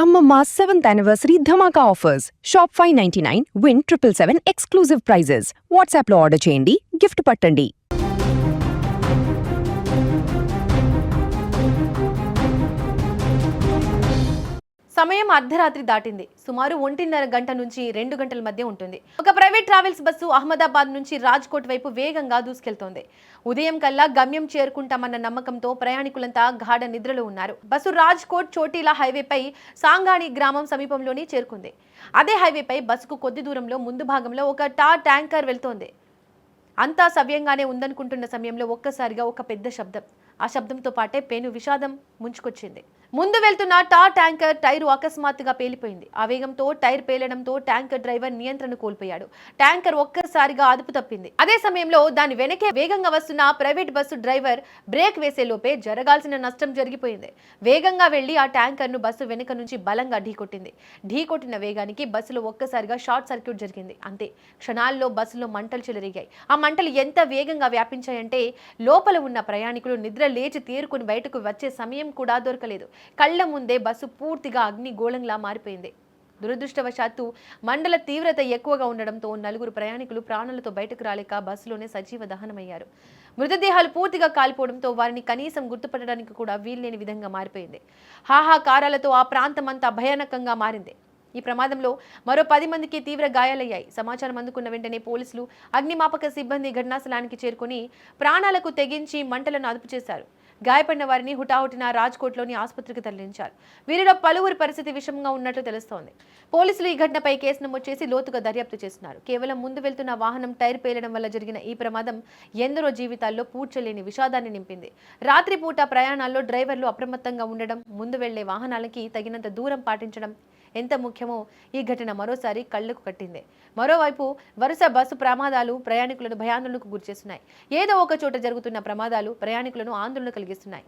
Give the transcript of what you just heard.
Amma 7th anniversary Dhamaka offers. Shop 599, win 777 exclusive prizes. WhatsApp లో order చేయండి, gift పట్టండి. సమయం అర్ధరాత్రి దాటింది. సుమారు 1:30 గంట నుంచి 2 గంటల మధ్య ఉంటుంది. ఒక ప్రైవేట్ ట్రావెల్స్ బస్సు అహ్మదాబాద్ నుంచి రాజ్కోట్ వైపు వేగంగా దూసుకెళ్తోంది. ఉదయం కల్లా గమ్యం చేరుకుంటామన్న నమ్మకంతో ప్రయాణికులంతా గాఢ నిద్రలో ఉన్నారు. బస్సు రాజ్కోట్ చోటీలా హైవేపై సాంగాణి గ్రామం సమీపంలోని చేరుకుంది. అదే హైవేపై బస్సుకు కొద్ది దూరంలో ముందు భాగంలో ఒక ట్యాంకర్ వెళ్తోంది. అంతా సవ్యంగానే ఉందనుకుంటున్న సమయంలో ఒక్కసారిగా ఒక పెద్ద శబ్దం. ఆ శబ్దంతో పాటే పెను విషాదం ముంచుకొచ్చింది. ముందు వెళ్తున్న ట్యాంకర్ టైరు అకస్మాత్తుగా పేలిపోయింది. ఆ వేగంతో టైర్ పేలడంతో ట్యాంకర్ డ్రైవర్ నియంత్రణ కోల్పోయాడు. ట్యాంకర్ ఒక్కసారిగా అదుపు తప్పింది. అదే సమయంలో దాని వెనకే వేగంగా వస్తున్న ప్రైవేట్ బస్సు డ్రైవర్ బ్రేక్ వేసే లోపే జరగాల్సిన నష్టం జరిగిపోయింది. వేగంగా వెళ్లి ఆ ట్యాంకర్ ను బస్సు వెనుక నుంచి బలంగా ఢీకొట్టింది. ఢీకొట్టిన వేగానికి బస్సులో ఒక్కసారిగా షార్ట్ సర్క్యూట్ జరిగింది. అంతే, క్షణాల్లో బస్సులో మంటలు చెలరేగాయి. ఆ మంటలు ఎంత వేగంగా వ్యాపించాయంటే లోపల ఉన్న ప్రయాణికులు నిద్ర లేచి తేరుకుని బయటకు వచ్చే సమయం కూడా దొరకలేదు. కళ్ల ముందే బస్సు పూర్తిగా అగ్నిగోళంలా మారిపోయింది. దురదృష్టవశాత్తు మంటల తీవ్రత ఎక్కువగా ఉండడంతో 4 ప్రయాణికులు ప్రాణాలతో బయటకు రాలేక బస్సులోనే సజీవ దహనమయ్యారు. మృతదేహాలు పూర్తిగా కాలిపోవడంతో వారిని కనీసం గుర్తుపట్టడానికి కూడా వీల్లేని విధంగా మారిపోయింది. హాహాకారాలతో ఆ ప్రాంతం అంతా భయానకంగా మారింది. ఈ ప్రమాదంలో మరో 10 మందికి తీవ్ర గాయాలయ్యాయి. సమాచారం అందుకున్న వెంటనే పోలీసులు, అగ్నిమాపక సిబ్బంది ఘటనాస్థలానికి చేరుకుని ప్రాణాలకు తెగించి మంటలను అదుపు చేశారు. గాయపడిన వారిని హుటాహుటిన రాజ్కోట్లోని ఆసుపత్రికి తరలించారు. వీరిలో పలువురి పరిస్థితి విషమంగా ఉన్నట్లు తెలుస్తోంది. పోలీసులు ఈ ఘటనపై కేసు నమోదు చేసి లోతుగా దర్యాప్తు చేస్తున్నారు. కేవలం ముందు వెళ్తున్న వాహనం టైర్ పేలడం వల్ల జరిగిన ఈ ప్రమాదం ఎందరో జీవితాల్లో పూడ్చలేని విషాదాన్ని నింపింది. రాత్రిపూట ప్రయాణాల్లో డ్రైవర్లు అప్రమత్తంగా ఉండడం, ముందు వెళ్లే వాహనాలకి తగినంత దూరం పాటించడం ఎంత ముఖ్యమో ఈ ఘటన మరోసారి కళ్లకు కట్టింది. మరోవైపు వరుస బస్సు ప్రమాదాలు ప్రయాణికులను భయాందోళనకు గురిచేస్తున్నాయి. ఏదో ఒక చోట జరుగుతున్న ప్రమాదాలు ప్రయాణికులను ఆందోళన కలిగిస్తున్నాయి.